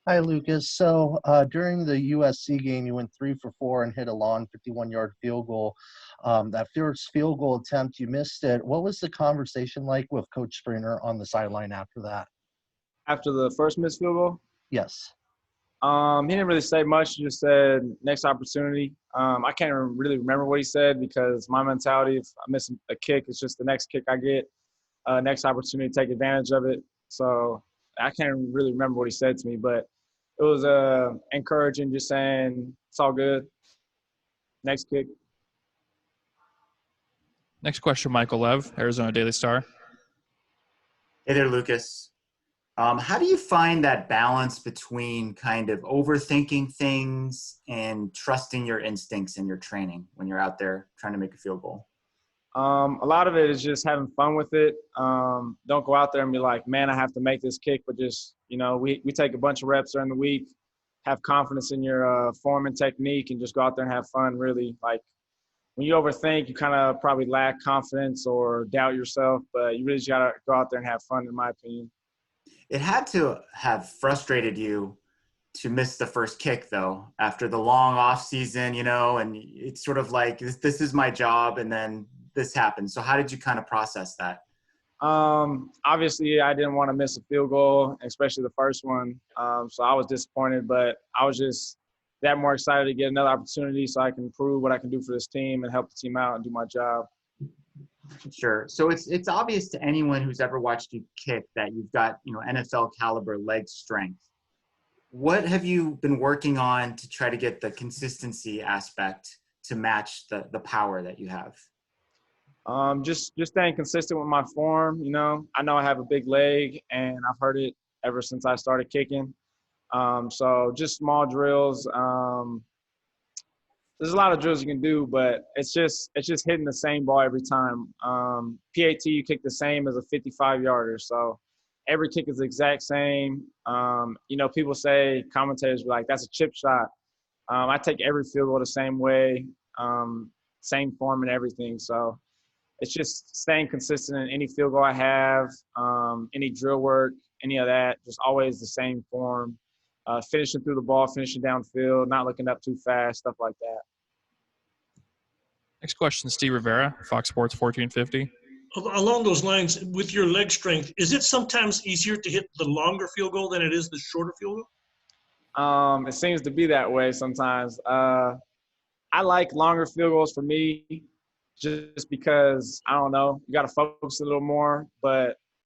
Hi, Lucas. So during the USC game, you went 3 for 4 and hit a long 51-yard field goal. That first field goal attempt, you missed it. What was the conversation like with Coach Springer on the sideline after that? After the first missed field goal, Yes. he didn't really say much. He just said next opportunity. I can't really remember what he said because my mentality, if I miss a kick, it's just the next kick I get, next opportunity to take advantage of it. So I can't really remember what he said to me, but it was encouraging, just saying it's all good. Next kick. Next question, Michael Lev, Arizona Daily Star. Hey there, Lucas. How do you find that balance between kind of overthinking things and trusting your instincts in your training when you're out there trying to make a field goal? A lot of it is just having fun with it. Don't go out there and be like, man, I have to make this kick, but just, we take a bunch of reps during the week, have confidence in your form and technique, and just go out there and have fun, really. Like, when you overthink, you kind of probably lack confidence or doubt yourself, but you really just got to go out there and have fun, in my opinion. It had to have frustrated you to miss the first kick, though, after the long off season, and it's sort of like, this is my job, and then this happened. So how did you kind of process that? Obviously, I didn't want to miss a field goal, especially the first one. So I was disappointed, but I was just that more excited to get another opportunity so I can prove what I can do for this team and help the team out and do my job. Sure. So it's obvious to anyone who's ever watched you kick that you've got, NFL caliber leg strength. What have you been working on to try to get the consistency aspect to match the power that you have? Just staying consistent with my form. I know I have a big leg, and I've heard it ever since I started kicking. So just small drills. There's a lot of drills you can do, but it's just hitting the same ball every time. PAT, you kick the same as a 55-yarder, so every kick is the exact same. People say, commentators be like, that's a chip shot. I take every field goal the same way, same form and everything. So it's just staying consistent in any field goal I have, any drill work, any of that, just always the same form. Finishing through the ball, finishing downfield, not looking up too fast, stuff like that. Next question, Steve Rivera, Fox Sports 1450. Along those lines, with your leg strength, is it sometimes easier to hit the longer field goal than it is the shorter field goal? It seems to be that way sometimes. I like longer field goals for me just because, I don't know, you got to focus a little more.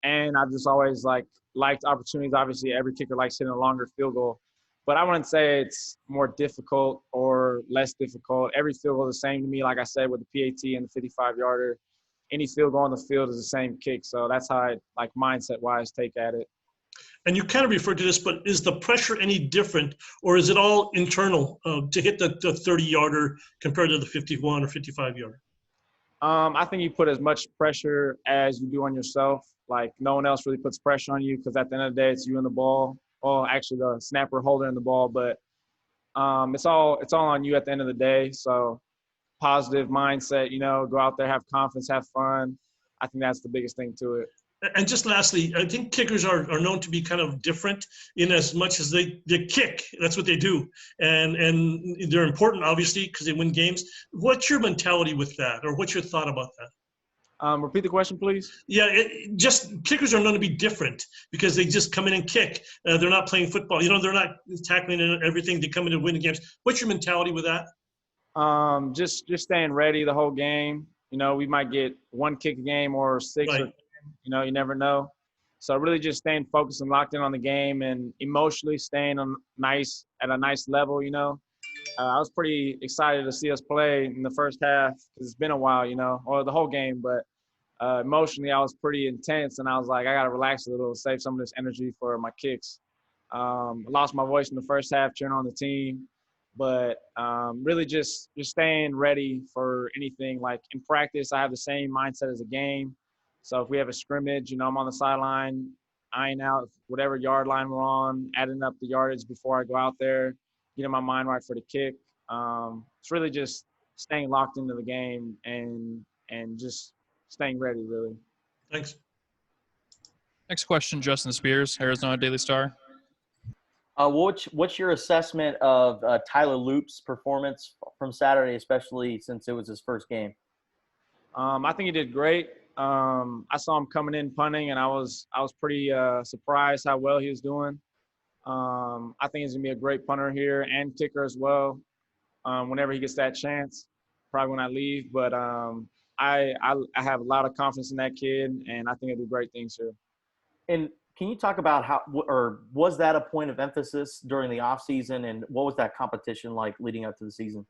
And I've just always liked opportunities. Obviously, every kicker likes hitting a longer field goal. But I wouldn't say it's more difficult or less difficult. Every field goal is the same to me, like I said, with the PAT and the 55-yarder. Any field goal on the field is the same kick. So that's how I, mindset-wise, take at it. And you kind of referred to this, but is the pressure any different, or is it all internal to hit the 30-yarder compared to the 51 or 55-yarder? I think you put as much pressure as you do on yourself. Like, no one else really puts pressure on you because at the end of the day, it's you and the ball. Well, actually, the snapper holding the ball, but it's all on you at the end of the day. So, positive mindset, go out there, have confidence, have fun. I think that's the biggest thing to it. And just lastly, I think kickers are known to be kind of different in as much as they kick. That's what they do. And they're important, obviously, because they win games. What's your mentality with that, or what's your thought about that? Repeat the question, please. Yeah, just kickers are known to be different because they just come in and kick. They're not playing football. They're not tackling and everything. They come in and win games. What's your mentality with that? Just staying ready the whole game. We might get one kick a game or six right. or 10. You never know. So really just staying focused and locked in on the game and emotionally staying at a nice level, I was pretty excited to see us play in the first half because it's been a while, or the whole game. But emotionally, I was pretty intense, and I was like, I got to relax a little, save some of this energy for my kicks. I lost my voice in the first half cheering on the team. But really just staying ready for anything. Like in practice, I have the same mindset as a game. So if we have a scrimmage, I'm on the sideline, eyeing out whatever yard line we're on, adding up the yardage before I go out there, getting my mind right for the kick. It's really just staying locked into the game and just staying ready, really. Thanks. Next question, Justin Spears, Arizona Daily Star. What's your assessment of Tyler Loop's performance from Saturday, especially since it was his first game? I think he did great. I saw him coming in punting, and I was pretty surprised how well he was doing. I think he's gonna be a great punter here and kicker as well. Whenever he gets that chance, probably when I leave. But I have a lot of confidence in that kid, and I think he'll do great things here. And can you talk about or was that a point of emphasis during the off season, and what was that competition like leading up to the season?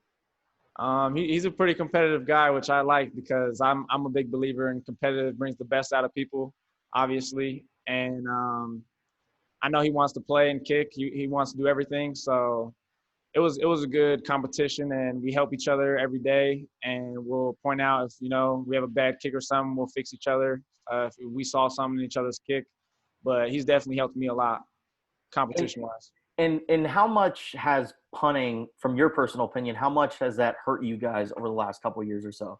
He's a pretty competitive guy, which I like because I'm a big believer in competitive brings the best out of people, obviously. And I know he wants to play and kick. He wants to do everything. So it was a good competition, and we help each other every day. And we'll point out if we have a bad kick or something, we'll fix each other. If we saw something in each other's kick, but he's definitely helped me a lot, competition-wise. And how much has punting, from your personal opinion, how much has that hurt you guys over the last couple of years or so?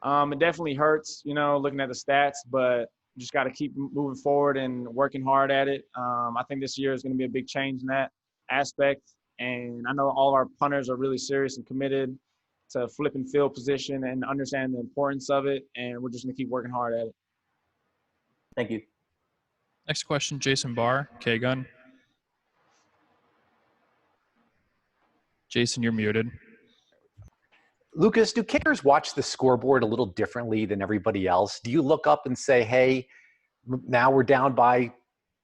It definitely hurts, looking at the stats, but you just got to keep moving forward and working hard at it. I think this year is going to be a big change in that aspect. And I know all our punters are really serious and committed to flipping field position and understanding the importance of it. And we're just going to keep working hard at it. Thank you. Next question, Jason Barr, K-Gun. Jason, you're muted. Lucas, do kickers watch the scoreboard a little differently than everybody else? Do you look up and say, hey, now we're down by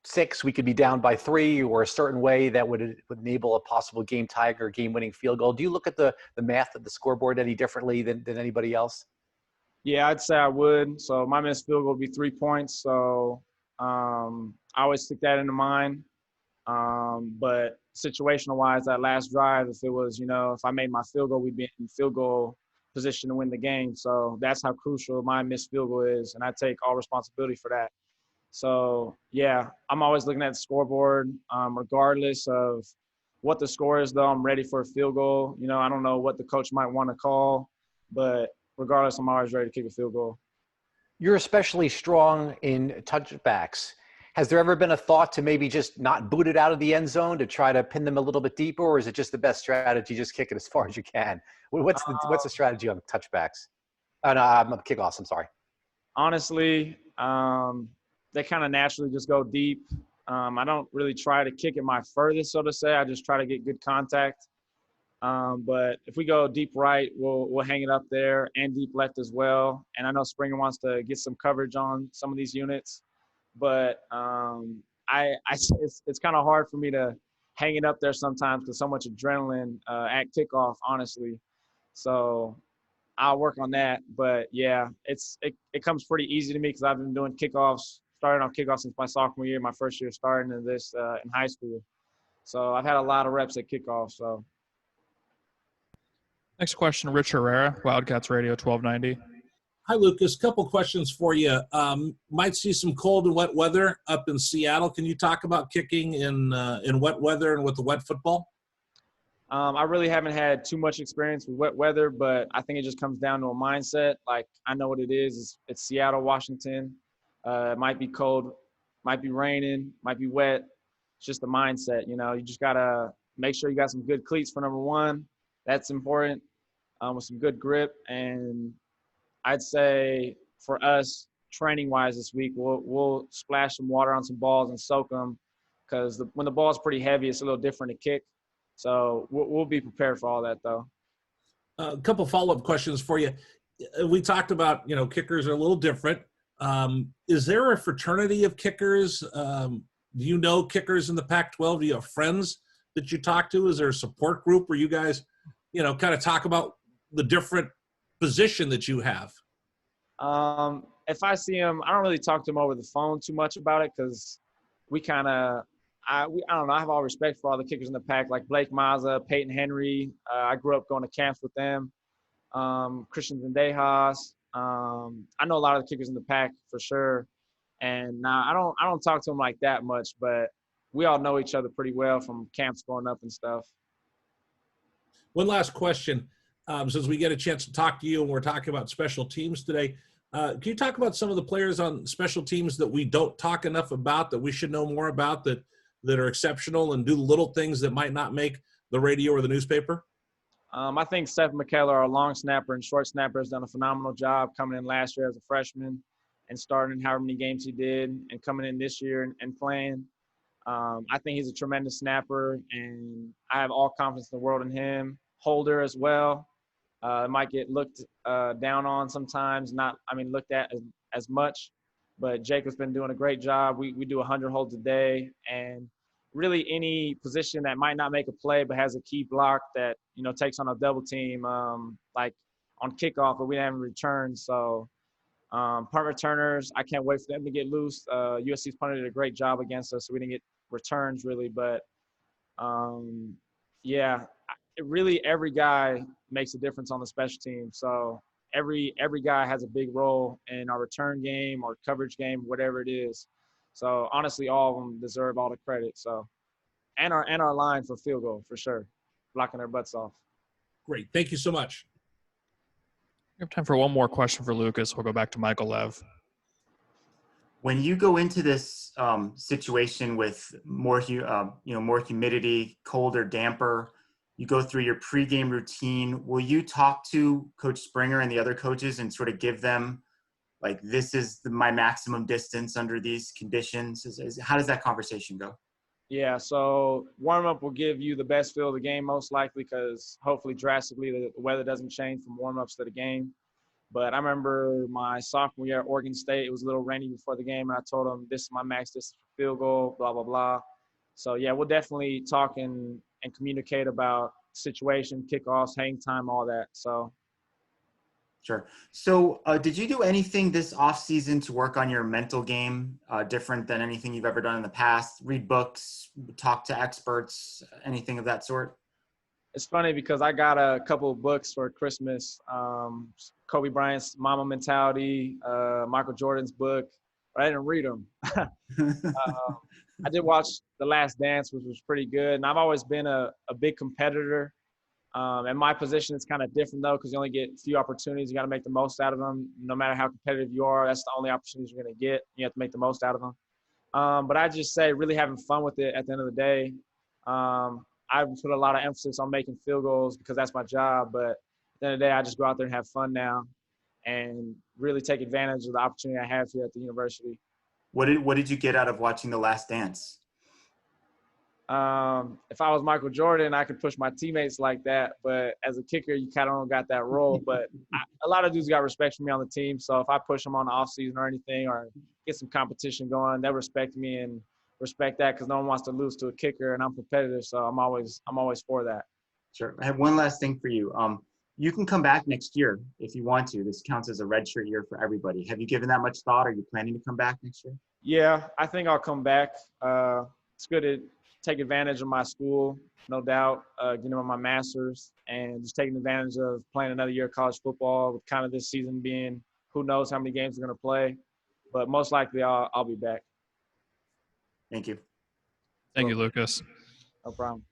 6, we could be down by 3, or a certain way that would enable a possible game tie or game-winning field goal? Do you look at the math of the scoreboard any differently than anybody else? Yeah, I'd say I would. So my missed field goal would be 3 points. So I always stick that into mind. But situational-wise, that last drive, if it was, if I made my field goal, we'd be in field goal position to win the game. So that's how crucial my missed field goal is, and I take all responsibility for that. So, yeah, I'm always looking at the scoreboard, regardless of what the score is, though. I'm ready for a field goal. I don't know what the coach might want to call, but regardless, I'm always ready to kick a field goal. You're especially strong in touchbacks. Has there ever been a thought to maybe just not boot it out of the end zone to try to pin them a little bit deeper, or is it just the best strategy, just kick it as far as you can? What's the strategy on touchbacks? No, kickoffs, I'm sorry. Honestly, they kind of naturally just go deep. I don't really try to kick it my furthest, so to say. I just try to get good contact. But if we go deep right, we'll hang it up there, and deep left as well. And I know Springer wants to get some coverage on some of these units. But it's kind of hard for me to hang it up there sometimes because so much adrenaline at kickoff, honestly. So I'll work on that. But, yeah, it comes pretty easy to me because I've been doing started on kickoffs since my sophomore year, my first year starting in this in high school. So I've had a lot of reps at kickoff. So. Next question, Rich Herrera, Wildcats Radio 1290. Hi, Lucas. Couple questions for you. Might see some cold and wet weather up in Seattle. Can you talk about kicking in wet weather and with the wet football? I really haven't had too much experience with wet weather, but I think it just comes down to a mindset. Like, I know what it is. It's Seattle, Washington. It might be cold, might be raining, might be wet. It's just a mindset, You just got to make sure you got some good cleats for number one. That's important, with some good grip. And I'd say for us, training-wise this week, we'll splash some water on some balls and soak them because when the ball's pretty heavy, it's a little different to kick. So we'll be prepared for all that, though. A couple follow-up questions for you. We talked about, kickers are a little different. Is there a fraternity of kickers? Do you know kickers in the Pac-12? Do you have friends that you talk to? Is there a support group where you guys, kind of talk about the different position that you have? If I see him, I don't really talk to him over the phone too much about it because we kind of I don't know. I have all respect for all the kickers in the pack, like Blake Mazza, Peyton Henry. I grew up going to camps with them. Christian Zendejas. I know a lot of the kickers in the pack for sure. And I don't talk to them like that much, but we all know each other pretty well from camps growing up and stuff. One last question. Since we get a chance to talk to you and we're talking about special teams today, can you talk about some of the players on special teams that we don't talk enough about, that we should know more about, that that are exceptional and do the little things that might not make the radio or the newspaper? I think Seth McKellar, our long snapper and short snapper, has done a phenomenal job coming in last year as a freshman and starting however many games he did and coming in this year and playing. I think he's a tremendous snapper, and I have all confidence in the world in him. Holder as well. Might get looked down on sometimes, looked at as much. But Jacob's been doing a great job. We do 100 holds a day, and really any position that might not make a play but has a key block that, takes on a double team, like on kickoff, but we didn't have a return. So punt returners, I can't wait for them to get loose. USC's punted did a great job against us, so we didn't get returns really. But, really every guy makes a difference on the special team. So every guy has a big role in our return game or coverage game, whatever it is. So honestly, all of them deserve all the credit. So, and our line for field goal for sure, blocking their butts off. Great. Thank you so much. We have time for one more question for Lucas. We'll go back to Michael Lev. When you go into this situation with more humidity, colder, damper, you go through your pregame routine. Will you talk to Coach Springer and the other coaches and sort of give them, like, this is my maximum distance under these conditions? How does that conversation go? Yeah, so warm-up will give you the best feel of the game most likely because hopefully drastically the weather doesn't change from warm-ups to the game. But I remember my sophomore year at Oregon State, it was a little rainy before the game, and I told them this is my max distance for field goal, blah, blah, blah. So, yeah, we'll definitely talk and communicate about situation, kickoffs, hang time, all that. So. Sure. So did you do anything this offseason to work on your mental game, different than anything you've ever done in the past? Read books, talk to experts, anything of that sort? It's funny because I got a couple of books for Christmas. Kobe Bryant's Mamba Mentality, Michael Jordan's book, but I didn't read them. I did watch The Last Dance, which was pretty good. And I've always been a big competitor. And my position is kind of different, though, because you only get a few opportunities. You got to make the most out of them. No matter how competitive you are, that's the only opportunities you're going to get. You have to make the most out of them. But I just say really having fun with it at the end of the day. I put a lot of emphasis on making field goals because that's my job. But at the end of the day, I just go out there and have fun now and really take advantage of the opportunity I have here at the university. What did you get out of watching The Last Dance? If I was Michael Jordan, I could push my teammates like that. But as a kicker, you kind of don't got that role. But a lot of dudes got respect for me on the team. So if I push them on the offseason or anything or get some competition going, they'll respect me and respect that because no one wants to lose to a kicker, and I'm competitive. So I'm always for that. Sure. I have one last thing for you. You can come back next year if you want to. This counts as a redshirt year for everybody. Have you given that much thought? Are you planning to come back next year? Yeah, I think I'll come back. It's good to take advantage of my school, no doubt, getting on my master's and just taking advantage of playing another year of college football with kind of this season being who knows how many games we're going to play. But most likely I'll be back. Thank you. Thank you, Lucas. No problem.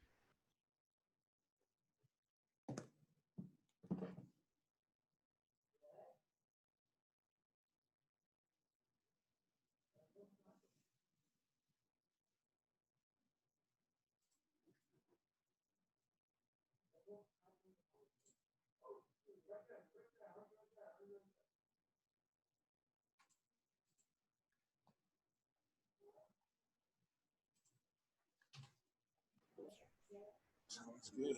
Sounds good.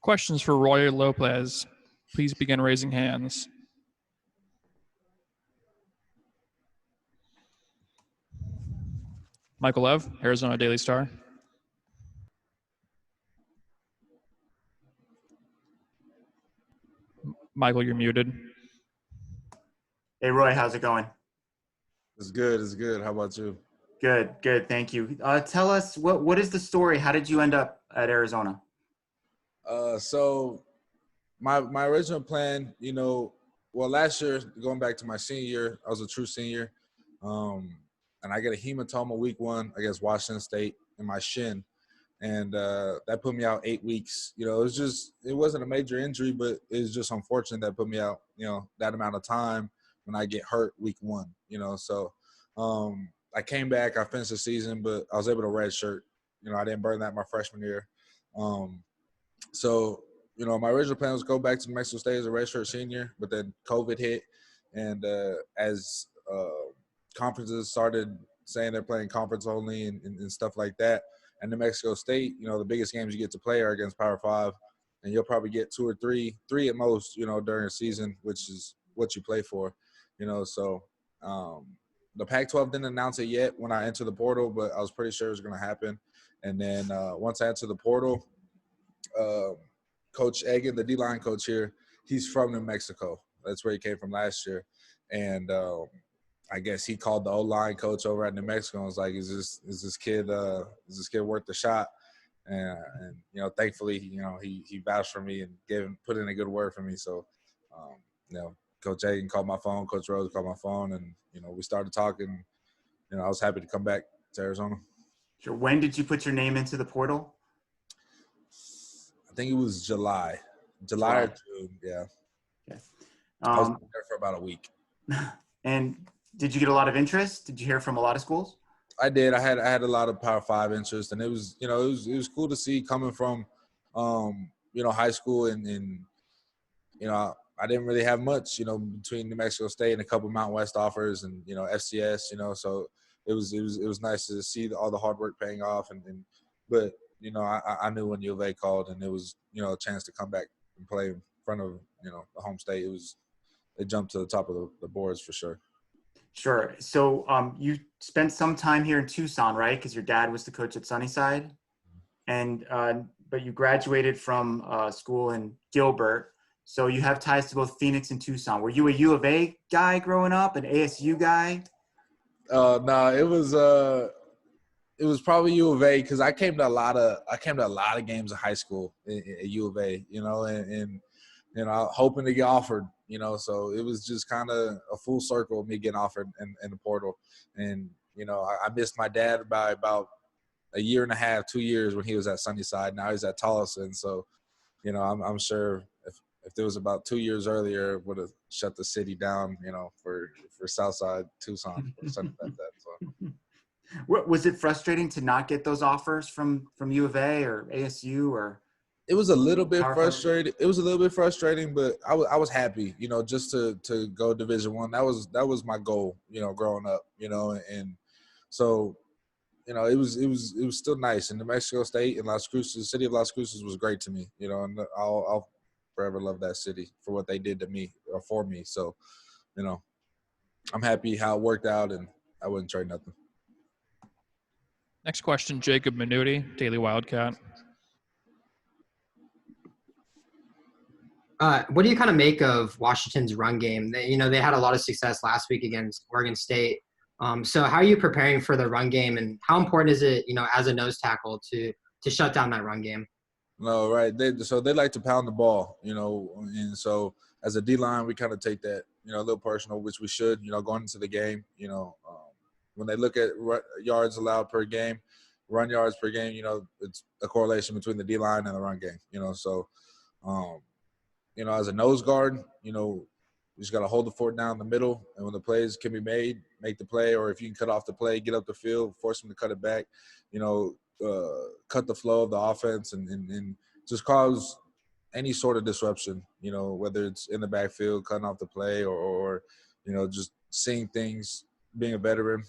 Questions for Roy Lopez. Please begin raising hands. Michael Lev, Arizona Daily Star. Michael, you're muted. Hey, Roy, how's it going? It's good. It's good. How about you? Good. Thank you. Tell us, what is the story? How did you end up at Arizona? So my original plan, last year, going back to my senior year, I was a true senior. And I get a hematoma week 1 against Washington State in my shin. And that put me out 8 weeks. It wasn't a major injury, but it's just unfortunate that put me out, that amount of time when I get hurt week 1, So I came back, I finished the season, but I was able to redshirt. You know, I didn't burn that my freshman year. So, you know, my original plan was to go back to New Mexico State as a redshirt senior, but then COVID hit. And as conferences started saying they're playing conference only and stuff like that, and New Mexico State, you know, the biggest games you get to play are against Power 5, and you'll probably get 2 or 3 at most, you know, during a season, which is what you play for, you know. So the Pac-12 didn't announce it yet when I entered the portal, but I was pretty sure it was going to happen. And then once I entered the portal, Coach Egan, the D-line coach here, he's from New Mexico. That's where he came from last year. And I guess he called the O-line coach over at New Mexico and was like, is this kid worth the shot? And you know, thankfully, you know, he vouched for me and put in a good word for me. So, you know, Coach Egan called my phone, Coach Rose called my phone, and, you know, we started talking. You know, I was happy to come back to Arizona. Sure. When did you put your name into the portal? I think it was July or June. Yeah. Okay. I was there for about a week. And did you get a lot of interest? Did you hear from a lot of schools? I did. I had a lot of Power 5 interest, and it was, you know, it was cool to see coming from, you know, high school and you know, I didn't really have much, you know, between New Mexico State and a couple Mountain West offers and, you know, FCS, you know, so it was nice to see all the hard work paying off but, you know, I knew when U of A called and it was, you know, a chance to come back and play in front of, you know, the home state. It jumped to the top of the boards for sure. Sure. So you spent some time here in Tucson, right? Because your dad was the coach at Sunnyside, and but you graduated from school in Gilbert. So you have ties to both Phoenix and Tucson. Were you a U of A guy growing up, an ASU guy? No, it was probably U of A because I came to a lot of games in high school at U of A, you know, and you know, hoping to get offered, you know, so it was just kind of a full circle of me getting offered in the portal. And, you know, I missed my dad by about a year and a half, 2 years when he was at Sunnyside. Now he's at Tolleson. So, you know, I'm sure if there was about 2 years earlier, it would have shut the city down, you know, for Southside Tucson or something like that. So. Was it frustrating to not get those offers from U of A or ASU or? It was a little bit frustrating. It was a little bit frustrating, but I was happy, you know, just to go Division I. That was my goal, you know, growing up, you know, and so, you know, it was still nice. And New Mexico State and Las Cruces, the city of Las Cruces was great to me, you know, and I'll forever love that city for what they did to me or for me. So, you know, I'm happy how it worked out, and I wouldn't trade nothing. Next question, Jacob Minuti, Daily Wildcat. What do you kind of make of Washington's run game? They had a lot of success last week against Oregon State. So how are you preparing for the run game, and how important is it, you know, as a nose tackle to shut down that run game? No, right. They like to pound the ball, you know, and so as a D-line, we kind of take that, you know, a little personal, which we should, you know, going into the game, you know, when they look at yards allowed per game, run yards per game, you know, it's a correlation between the D-line and the run game, you know, so you know, as a nose guard, you know, you just got to hold the fort down in the middle, and when the plays can be made, make the play, or if you can cut off the play, get up the field, force them to cut it back, you know, cut the flow of the offense and just cause any sort of disruption, you know, whether it's in the backfield, cutting off the play or you know, just seeing things, being a veteran,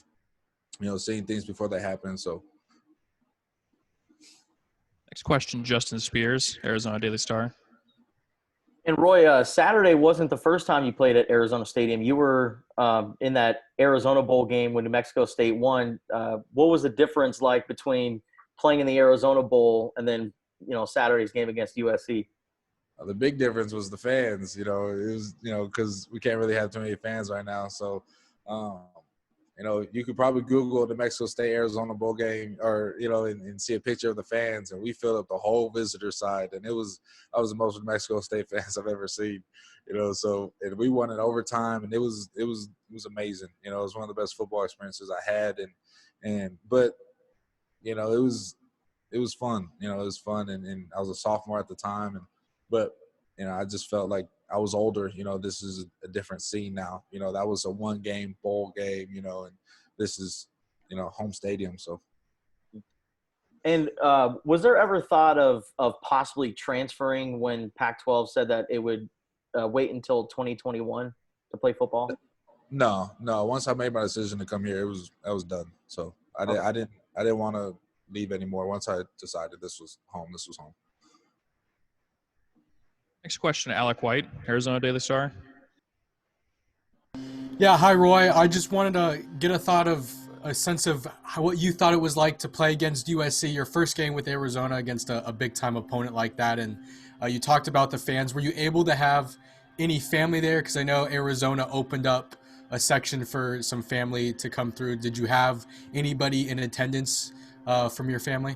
you know, seeing things before they happen. So. Next question, Justin Spears, Arizona Daily Star. And Roy, Saturday wasn't the first time you played at Arizona Stadium. You were in that Arizona Bowl game when New Mexico State won. What was the difference like between playing in the Arizona Bowl and then, you know, Saturday's game against USC? The big difference was the fans. You know, it was, you know, because we can't really have too many fans right now. So, you know, you could probably Google the Mexico State Arizona Bowl game, or you know, and see a picture of the fans, and we filled up the whole visitor side, and I was the most New Mexico State fans I've ever seen. You know, so and we won in overtime, and it was amazing. You know, it was one of the best football experiences I had, but you know, it was fun. You know, it was fun, and I was a sophomore at the time, but you know, I just felt like I was older. You know, this is a different scene now. You know, that was a one-game bowl game. You know, and this is home stadium. So. And was there ever thought of possibly transferring when Pac-12 said that it would wait until 2021 to play football? No. Once I made my decision to come here, I was done. So I didn't want to leave anymore. Once I decided this was home. Next question, Alec White, Arizona Daily Star. Yeah, hi Roy. I just wanted to get a sense of what you thought it was like to play against USC, your first game with Arizona against a big-time opponent like that. And you talked about the fans. Were you able to have any family there? Because I know Arizona opened up a section for some family to come through. Did you have anybody in attendance from your family?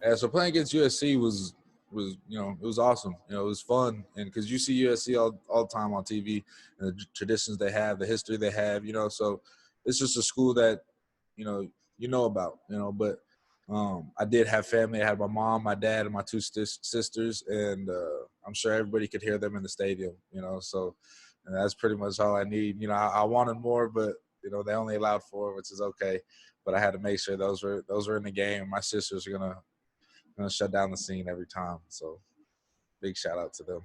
Yeah, so playing against USC was it was awesome. It was fun, and because you see USC all the time on TV, and the traditions they have, the history they have, so it's just a school that you know about, But I did have family. I had my mom, my dad, and my two sisters, and I'm sure everybody could hear them in the stadium. So and that's pretty much all I need. I wanted more, but they only allowed 4, which is okay. But I had to make sure those were in the game. My sisters are gonna shut down the scene every time. So big shout out to them.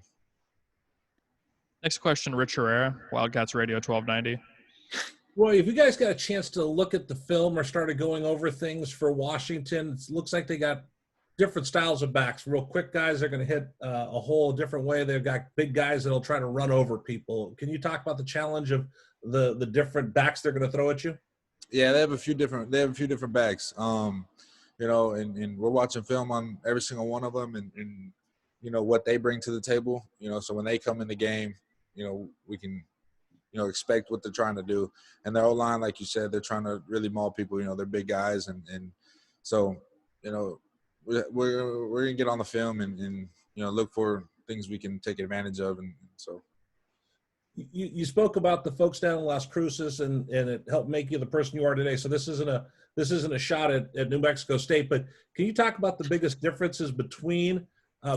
Next question, Rich Herrera, Wildcats Radio 1290. Roy, if you guys got a chance to look at the film or started going over things for Washington, it looks like they got different styles of backs. Real quick guys are going to hit a whole different way. They've got big guys that'll try to run over people. Can you talk about the challenge of the different backs they're going to throw at you? Yeah, they have a few different backs. And we're watching film on every single one of them, and what they bring to the table. So when they come in the game, we can expect what they're trying to do. And their O-line, like you said, they're trying to really maul people. They're big guys, and so we're gonna get on the film and look for things we can take advantage of, and so. You spoke about the folks down in Las Cruces, and it helped make you the person you are today. So this isn't a shot at New Mexico State, but can you talk about the biggest differences between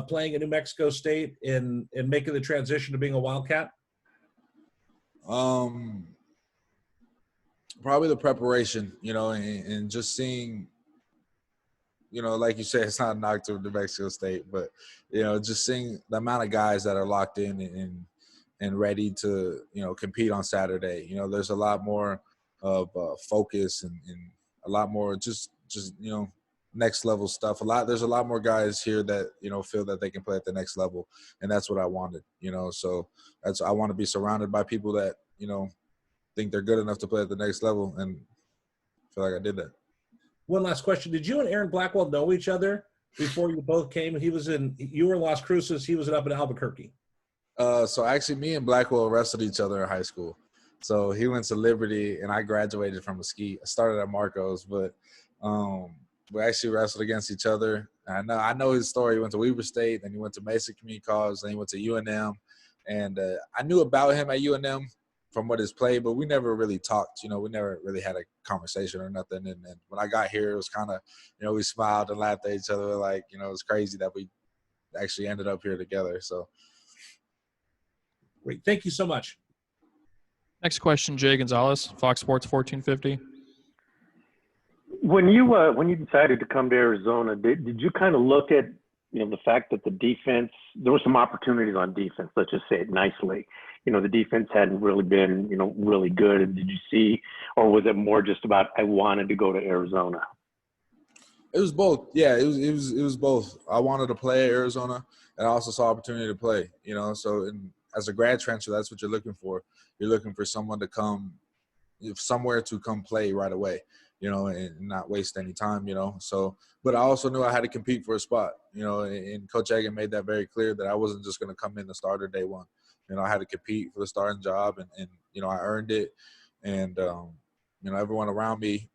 playing at New Mexico State and making the transition to being a Wildcat? Probably the preparation, and just seeing, like you said, it's not a knock to New Mexico State, but just seeing the amount of guys that are locked in and ready to, compete on Saturday. There's a lot more of focus and a lot more just next level stuff. There's a lot more guys here that, feel that they can play at the next level. And that's what I wanted, so I want to be surrounded by people that, think they're good enough to play at the next level. And I feel like I did that. One last question. Did you and Aaron Blackwell know each other before you both came? You were in Las Cruces. He was up in Albuquerque. So actually me and Blackwell wrestled each other in high school. So he went to Liberty and I graduated from Mesquite. I started at Marcos, but we actually wrestled against each other. I know his story. He went to Weber State, then he went to Mesa Community College, then he went to UNM. And I knew about him at UNM from what his play, but we never really talked. We never really had a conversation or nothing. And when I got here, it was kind of, we smiled and laughed at each other. Like, it was crazy that we actually ended up here together. So. Great. Thank you so much. Next question, Jay Gonzalez, Fox Sports 1450. When you decided to come to Arizona, did you kind of look at the fact that the defense, there were some opportunities on defense, let's just say it nicely. The defense hadn't really been really good. And did you see, or was it more just about I wanted to go to Arizona? It was both. Yeah, it was both. I wanted to play at Arizona, and I also saw opportunity to play. So as a grad transfer, that's what you're looking for. You're looking for someone to come somewhere to come play right away, and not waste any time, So, but I also knew I had to compete for a spot, and Coach Egan made that very clear that I wasn't just going to come in the starter day one. I had to compete for the starting job, and I earned it. And, everyone around me,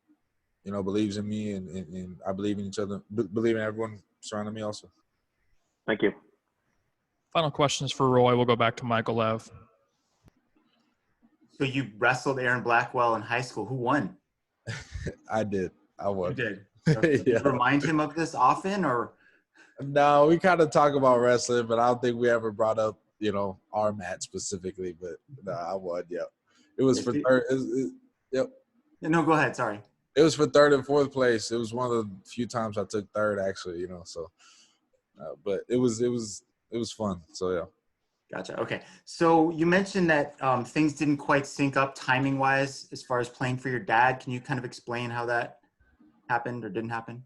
believes in me, and I believe in each other, believe in everyone surrounding me also. Thank you. Final questions for Roy. We'll go back to Michael Lev. So you wrestled Aaron Blackwell in high school. Who won? I did. I won. You did. Did you remind him of this often, or? No, we kind of talk about wrestling, but I don't think we ever brought up, our match specifically. But no, I won. Yeah, it was for third. Yep. No, go ahead. Sorry. It was for third and fourth place. It was one of the few times I took third, actually. So, but it was fun. So yeah. Gotcha. Okay. So you mentioned that things didn't quite sync up timing wise as far as playing for your dad. Can you kind of explain how that happened or didn't happen?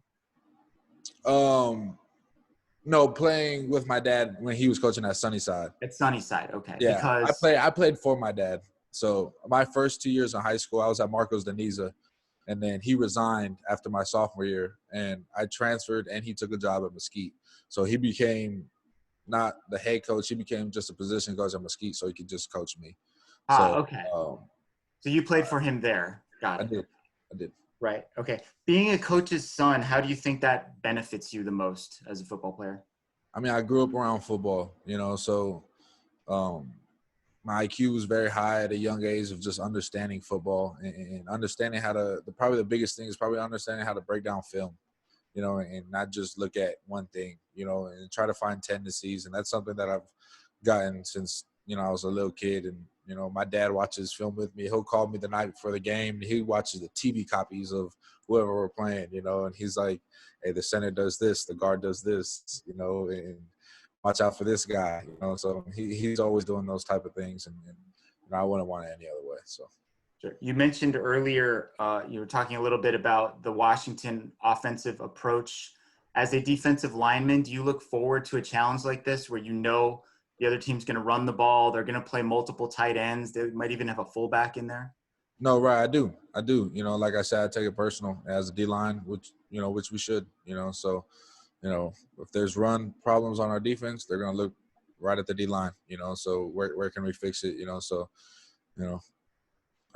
No, playing with my dad when he was coaching at Sunnyside. At Sunnyside. Okay. Yeah, Because I played for my dad. So my first 2 years in high school, I was at Marcos Deniza, and then he resigned after my sophomore year, and I transferred, and he took a job at Mesquite. So he became not the head coach; he became just a position coach at Mesquite, so he could just coach me. So okay. So you played for him there. Got it. I did. Right. Okay. Being a coach's son, how do you think that benefits you the most as a football player? I mean, I grew up around football, so my IQ was very high at a young age of just understanding football and understanding how to – probably the biggest thing is probably understanding how to break down film, and not just look at one thing, and try to find tendencies. And that's something that I've gotten since, I was a little kid. And, my dad watches film with me. He'll call me the night before the game. He watches the TV copies of whoever we're playing, and he's like, hey, the center does this, the guard does this, and watch out for this guy, So he's always doing those type of things, and I wouldn't want it any other way. So. Sure. You mentioned earlier, you were talking a little bit about the Washington offensive approach. As a defensive lineman, do you look forward to a challenge like this where the other team's going to run the ball, they're going to play multiple tight ends, they might even have a fullback in there? No, right, I do. Like I said, I take it personal as a D-line, which we should, So, if there's run problems on our defense, they're going to look right at the D-line, So where can we fix it, So,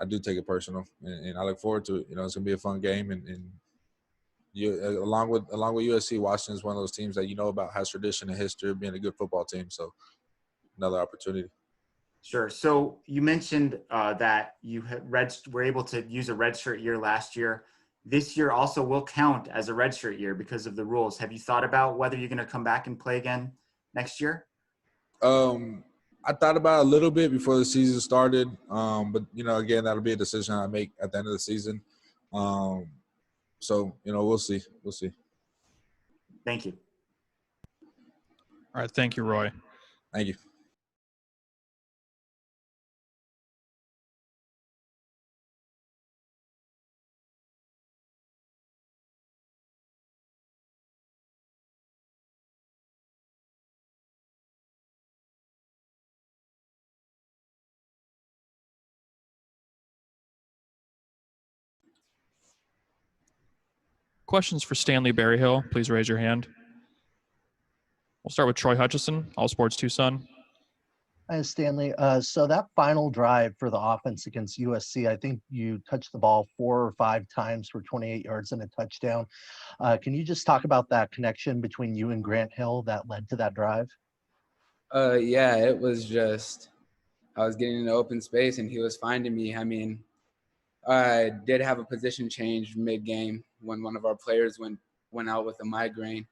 I do take it personal, and I look forward to it. It's going to be a fun game, and you, along with USC, Washington is one of those teams that about has tradition and history of being a good football team. So another opportunity. Sure. So you mentioned that you were able to use a redshirt year last year. This year also will count as a redshirt year because of the rules. Have you thought about whether you're going to come back and play again next year? I thought about it a little bit before the season started, but again, that'll be a decision I make at the end of the season. So we'll see. Thank you. All right, thank you, Roy. Thank you. Questions for Stanley Berryhill, please raise your hand. We'll start with Troy Hutchison, All Sports Tucson. Hi, Stanley. So that final drive for the offense against USC, I think you touched the ball 4 or 5 times for 28 yards and a touchdown. Can you just talk about that connection between you and Grant Hill that led to that drive? Yeah, it was just I was getting into open space and he was finding me. I mean, I did have a position change mid-game when one of our players went out with a migraine.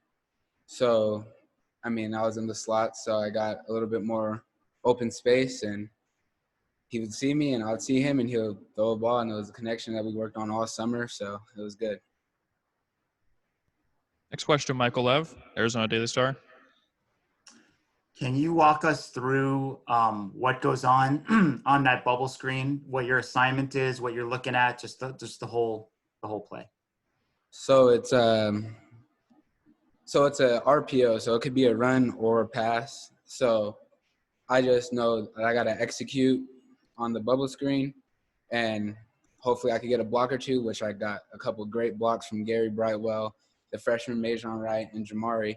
So, I mean, I was in the slot, so I got a little bit more open space, and he would see me and I would see him, and he would throw a ball, and it was a connection that we worked on all summer, so it was good. Next question, Michael Lev, Arizona Daily Star. Can you walk us through what goes on on that bubble screen, what your assignment is, what you're looking at, just the whole play? So it's a RPO, so it could be a run or a pass. So I just know that I got to execute on the bubble screen, and hopefully I could get a block or two, which I got a couple of great blocks from Gary Brightwell, the freshman Majon Wright, and Jamari.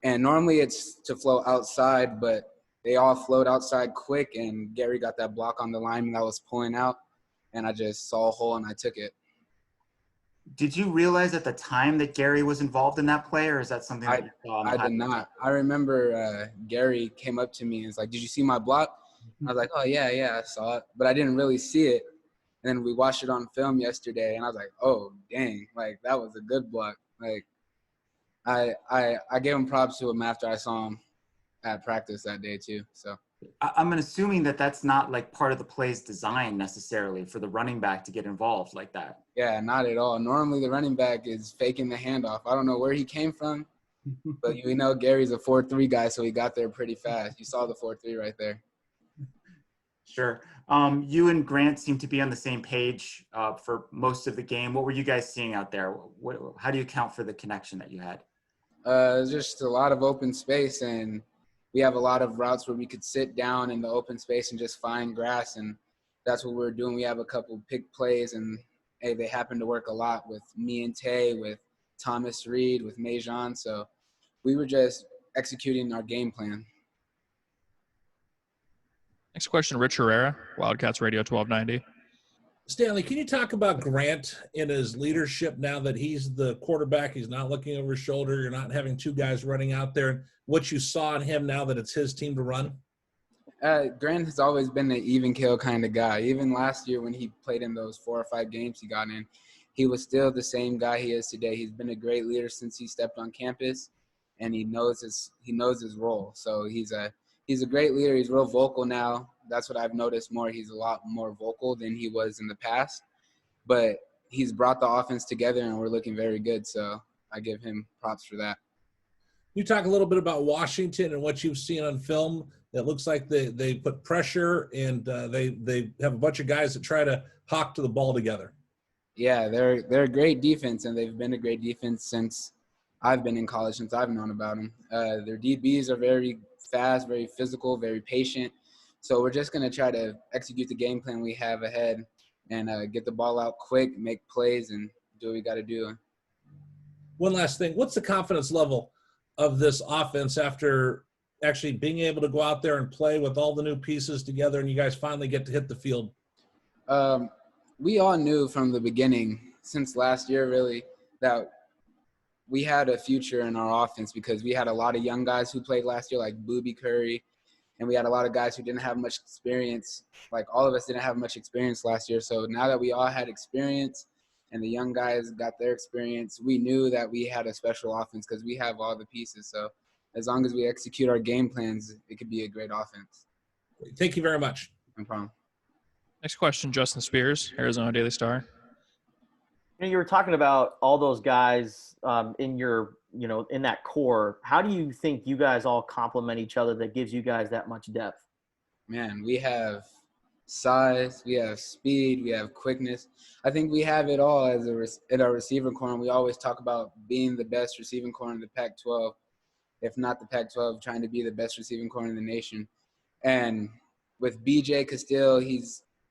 And normally it's to flow outside, but they all flowed outside quick, and Gary got that block on the lineman that was pulling out, and I just saw a hole and I took it. Did you realize at the time that Gary was involved in that play, or is that something that you saw? I did not. I remember Gary came up to me and was like, "Did you see my block?" I was like, "Oh, yeah, I saw it." But I didn't really see it. And then we watched it on film yesterday, and I was like, "Oh, dang, like that was a good block." Like I gave him props to him after I saw him at practice that day too. So I'm assuming that that's not like part of the play's design necessarily for the running back to get involved like that. Yeah, not at all. Normally the running back is faking the handoff. I don't know where he came from, but we know Gary's a 4-3 guy, so he got there pretty fast. You saw the 4-3 right there. Sure. You and Grant seem to be on the same page for most of the game. What were you guys seeing out there? How do you account for the connection that you had? Just a lot of open space, and we have a lot of routes where we could sit down in the open space and just find grass, and that's what we're doing. We have a couple pick plays, and hey, they happen to work a lot with me and Tay, with Thomas Reed, with Mejan. So we were just executing our game plan. Next question, Rich Herrera, Wildcats Radio 1290. Stanley, can you talk about Grant in his leadership now that he's the quarterback? He's not looking over his shoulder. You're not having two guys running out there. What you saw in him now that it's his team to run? Grant has always been an even kill kind of guy. Even last year when he played in those 4 or 5 games he got in, he was still the same guy he is today. He's been a great leader since he stepped on campus, and he knows his role. So he's a great leader. He's real vocal now. That's what I've noticed more. He's a lot more vocal than he was in the past. But he's brought the offense together, and we're looking very good. So I give him props for that. You talk a little bit about Washington and what you've seen on film. It looks like they put pressure, and they have a bunch of guys that try to hawk to the ball together. Yeah, they're a great defense, and they've been a great defense since I've been in college, since I've known about them. Their DBs are very fast, very physical, very patient. So we're just going to try to execute the game plan we have ahead and get the ball out quick, make plays, and do what we got to do. One last thing. What's the confidence level of this offense after actually being able to go out there and play with all the new pieces together and you guys finally get to hit the field? We all knew from the beginning, since last year really, that we had a future in our offense because we had a lot of young guys who played last year like Booby Curry, and we had a lot of guys who didn't have much experience. Like all of us didn't have much experience last year. So now that we all had experience and the young guys got their experience, we knew that we had a special offense because we have all the pieces. So as long as we execute our game plans, it could be a great offense. Thank you very much. No problem. Next question, Justin Spears, Arizona Daily Star. You were talking about all those guys in your, in that core. How do you think you guys all complement each other that gives you guys that much depth? Man, we have size, we have speed, we have quickness. I think we have it all at our receiver corner. We always talk about being the best receiving corner in the Pac-12, if not the Pac-12, trying to be the best receiving corner in the nation. And with BJ Castile,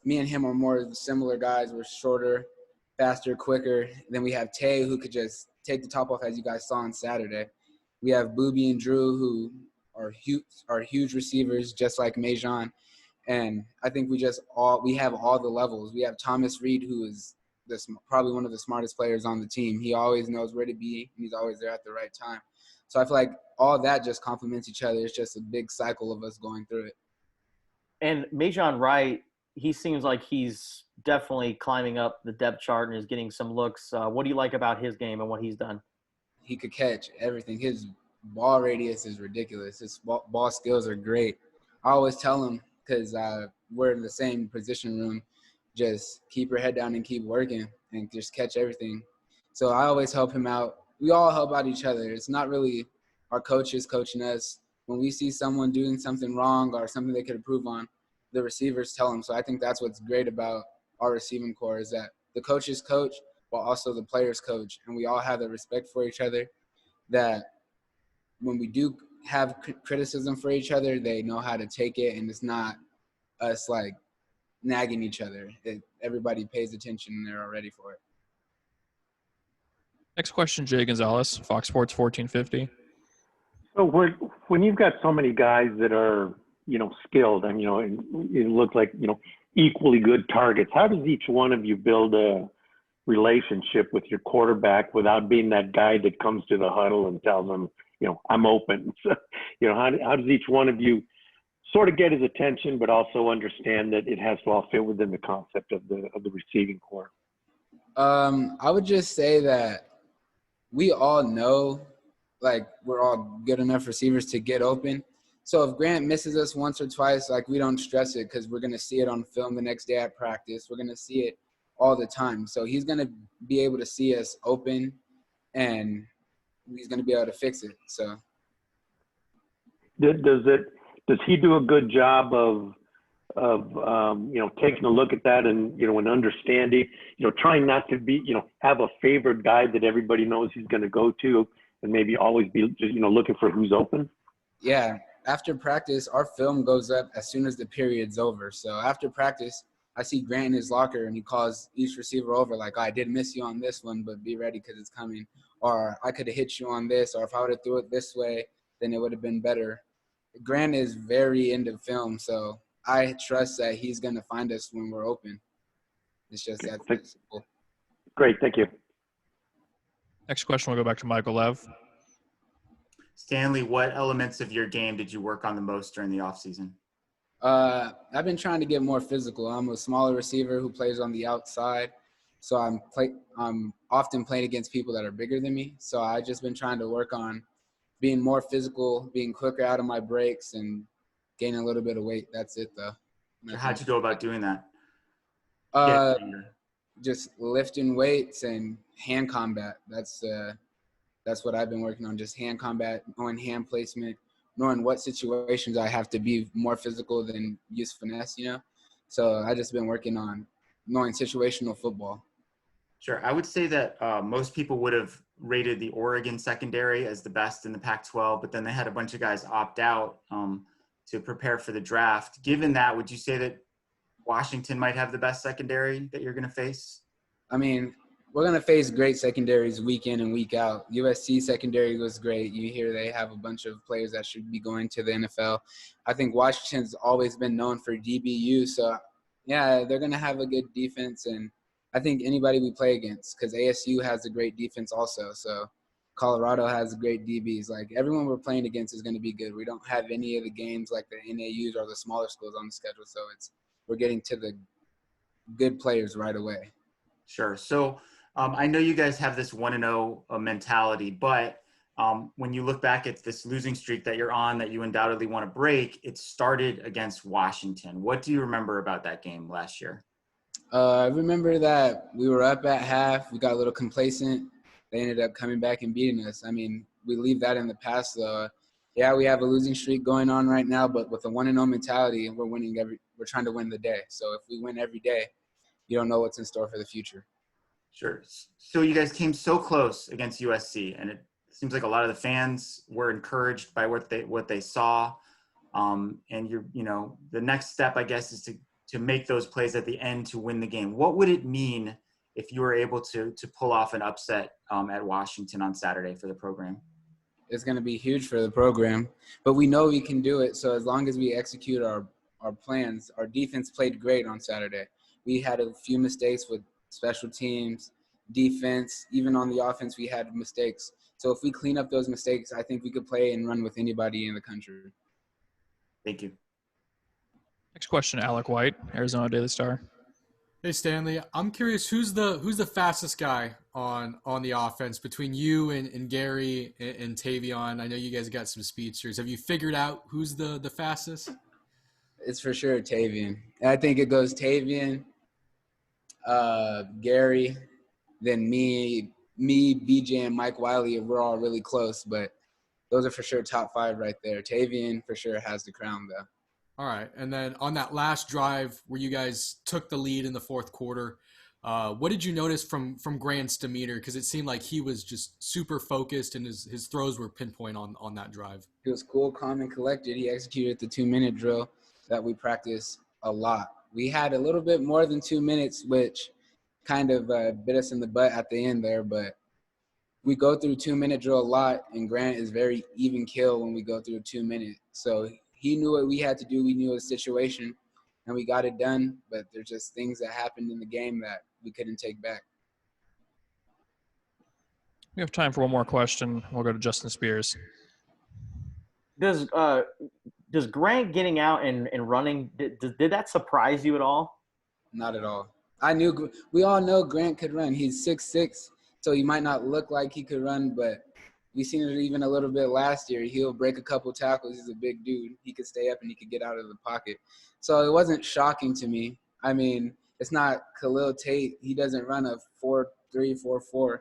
me and him are more similar guys. We're shorter, faster, quicker. Then we have Tay, who could just take the top off, as you guys saw on Saturday. We have Booby and Drew, who are huge receivers, just like Mejan. And I think we have all the levels. We have Thomas Reed, who is probably one of the smartest players on the team. He always knows where to be, and he's always there at the right time. So I feel like all that just complements each other. It's just a big cycle of us going through it. And Mejan Wright, he seems like he's definitely climbing up the depth chart and is getting some looks. What do you like about his game and what he's done? He could catch everything. His ball radius is ridiculous. His ball skills are great. I always tell him, because we're in the same position room, just keep your head down and keep working and just catch everything. So I always help him out. We all help out each other. It's not really our coaches coaching us. When we see someone doing something wrong or something they could improve on, the receivers tell them. So I think that's what's great about our receiving core is that the coaches coach, but also the players coach. And we all have the respect for each other that when we do have criticism for each other, they know how to take it. And it's not us like nagging each other. Everybody pays attention and they're all ready for it. Next question, Jay Gonzalez, Fox Sports 1450. So when you've got so many guys that are, skilled and, it looks like, equally good targets, how does each one of you build a relationship with your quarterback without being that guy that comes to the huddle and tells them, I'm open? So, how does each one of you sort of get his attention, but also understand that it has to all fit within the concept of the receiving core? I would just say that we all know, like, we're all good enough receivers to get open. So if Grant misses us once or twice, like, we don't stress it because we're going to see it on film the next day at practice. We're going to see it all the time. So he's going to be able to see us open, and he's going to be able to fix it. So does he do a good job of taking a look at that and and understanding, trying not to be, have a favored guy that everybody knows he's going to go to, and maybe always be just looking for who's open? Yeah, after practice, our film goes up as soon as the period's over. So after practice, I see Grant in his locker, and he calls each receiver over like, I did miss you on this one, but be ready because it's coming. Or I could have hit you on this, or if I would have threw it this way, then it would have been better. Grant is very into film, so I trust that he's going to find us when we're open. It's just that simple. Great, thank you. Next question will go back to Michael Lev. Stanley, what elements of your game did you work on the most during the offseason? I've been trying to get more physical. I'm a smaller receiver who plays on the outside, so I'm often playing against people that are bigger than me. So I've just been trying to work on being more physical, being quicker out of my breaks, and gaining a little bit of weight. That's it, though. How'd you go about doing that? Just lifting weights and hand combat. That's what I've been working on, just hand combat, knowing hand placement, knowing what situations I have to be more physical than use finesse, So I just been working on knowing situational football. Sure. I would say that most people would have rated the Oregon secondary as the best in the Pac-12, but then they had a bunch of guys opt out to prepare for the draft. Given that, would you say that Washington might have the best secondary that you're going to face? I mean, we're going to face great secondaries week in and week out. USC secondary was great. You hear they have a bunch of players that should be going to the NFL. I think Washington's always been known for DBU. So, yeah, they're going to have a good defense. And I think anybody we play against, because ASU has a great defense also. So Colorado has great DBs. Like, everyone we're playing against is going to be good. We don't have any of the games like the NAUs or the smaller schools on the schedule. So we're getting to the good players right away. Sure. So I know you guys have this 1-0 mentality, but when you look back at this losing streak that you're on that you undoubtedly want to break, it started against Washington. What do you remember about that game last year? I remember that we were up at half. We got a little complacent. They ended up coming back and beating us. I mean, we leave that in the past, though. Yeah, we have a losing streak going on right now, but with a 1-0 mentality, we're trying to win the day. So if we win every day, you don't know what's in store for the future. Sure. So you guys came so close against USC, and it seems like a lot of the fans were encouraged by what they saw. And the next step, I guess, is to make those plays at the end to win the game. What would it mean if you were able to pull off an upset at Washington on Saturday for the program? It's going to be huge for the program, but we know we can do it. So as long as we execute our plans, our defense played great on Saturday. We had a few mistakes with special teams, defense, even on the offense we had mistakes. So if we clean up those mistakes, I think we could play and run with anybody in the country. Thank you. Next question, Alec White, Arizona Daily Star. Hey Stanley, I'm curious who's the fastest guy on the offense between you and Gary and Tavion. I know you guys got some speedsters. Have you figured out who's the fastest? It's for sure Tavion. I think it goes Tavion, Gary, then me, BJ, and Mike Wiley. We're all really close, but those are for sure top 5 right there. Tavion for sure has the crown, though. All right, and then on that last drive where you guys took the lead in the fourth quarter, what did you notice from Grant's demeanor? Because it seemed like he was just super focused and his throws were pinpoint on that drive. He was cool, calm, and collected. He executed the 2-minute drill that we practice a lot. We had a little bit more than 2 minutes, which kind of bit us in the butt at the end there, but we go through 2-minute drill a lot, and Grant is very even kill when we go through 2 minutes. So he knew what we had to do. We knew the situation, and we got it done, but there's just things that happened in the game that we couldn't take back. We have time for one more question. We'll go to Justin Spears. Does Grant getting out and running, did that surprise you at all? Not at all. We all know Grant could run. He's 6'6", so he might not look like he could run, but We seen it even a little bit last year. He'll break a couple tackles. He's a big dude. He could stay up and he could get out of the pocket. So it wasn't shocking to me. I mean, it's not Khalil Tate. He doesn't run a 4.3, 4.4,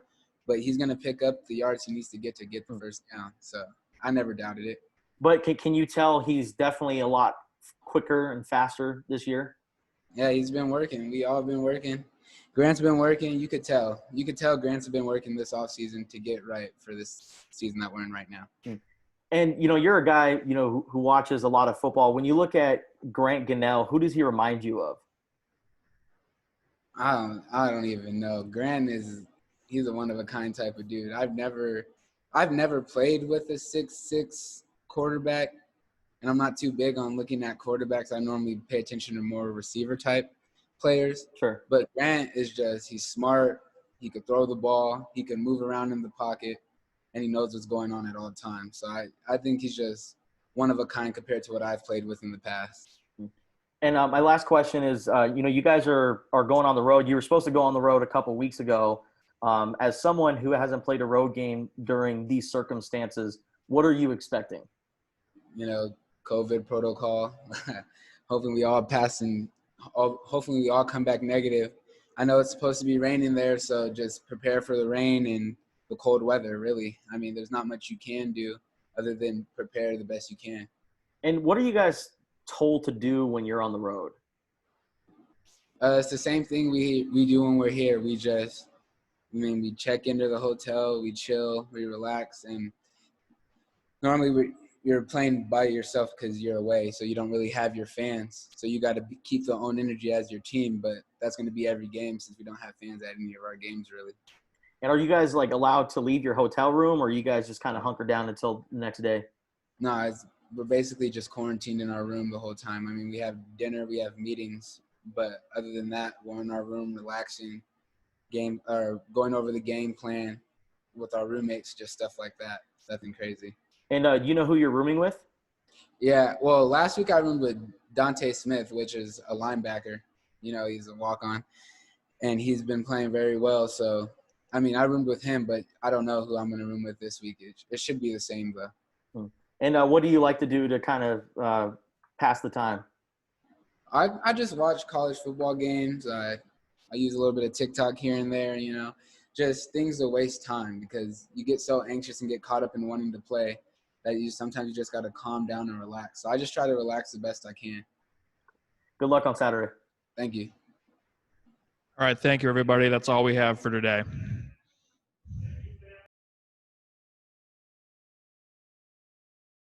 but he's going to pick up the yards he needs to get the first down. So I never doubted it. But can you tell he's definitely a lot quicker and faster this year? Yeah, he's been working. We all been working. Grant's been working. You could tell. You could tell Grant's been working this offseason to get right for this season that we're in right now. And, you're a guy, who watches a lot of football. When you look at Grant Gunnell, who does he remind you of? I don't even know. Grant he's a one-of-a-kind type of dude. I've never played with a 6'6" quarterback, and I'm not too big on looking at quarterbacks. I normally pay attention to more receiver type players. Sure. But Grant he's smart. He could throw the ball. He can move around in the pocket, and he knows what's going on at all times. So I think he's just one of a kind compared to what I've played with in the past. And my last question is, you guys are going on the road. You were supposed to go on the road a couple weeks ago. As someone who hasn't played a road game during these circumstances, what are you expecting? COVID protocol. Hoping we all pass and hopefully we all come back negative. I know it's supposed to be raining there, so just prepare for the rain and the cold weather, really. I mean, there's not much you can do other than prepare the best you can. And what are you guys told to do when you're on the road? It's the same thing we do when we're here. We check into the hotel, we chill, we relax, and normally you're playing by yourself because you're away, so you don't really have your fans. So you got to keep the own energy as your team, but that's going to be every game since we don't have fans at any of our games, really. And are you guys allowed to leave your hotel room, or are you guys just kind of hunker down until the next day? No, we're basically just quarantined in our room the whole time. I mean, we have dinner, we have meetings, but other than that, we're in our room relaxing, going over the game plan with our roommates, just stuff like that. Nothing crazy. And you know who you're rooming with? Yeah, well, last week I roomed with Dante Smith, which is a linebacker. He's a walk-on, and he's been playing very well. So, I mean, I roomed with him, but I don't know who I'm going to room with this week. It should be the same, though. And what do you like to do to kind of pass the time? I just watch college football games. I use a little bit of TikTok here and there, just things to waste time because you get so anxious and get caught up in wanting to play that sometimes you just got to calm down and relax. So I just try to relax the best I can. Good luck on Saturday. Thank you. All right. Thank you, everybody. That's all we have for today.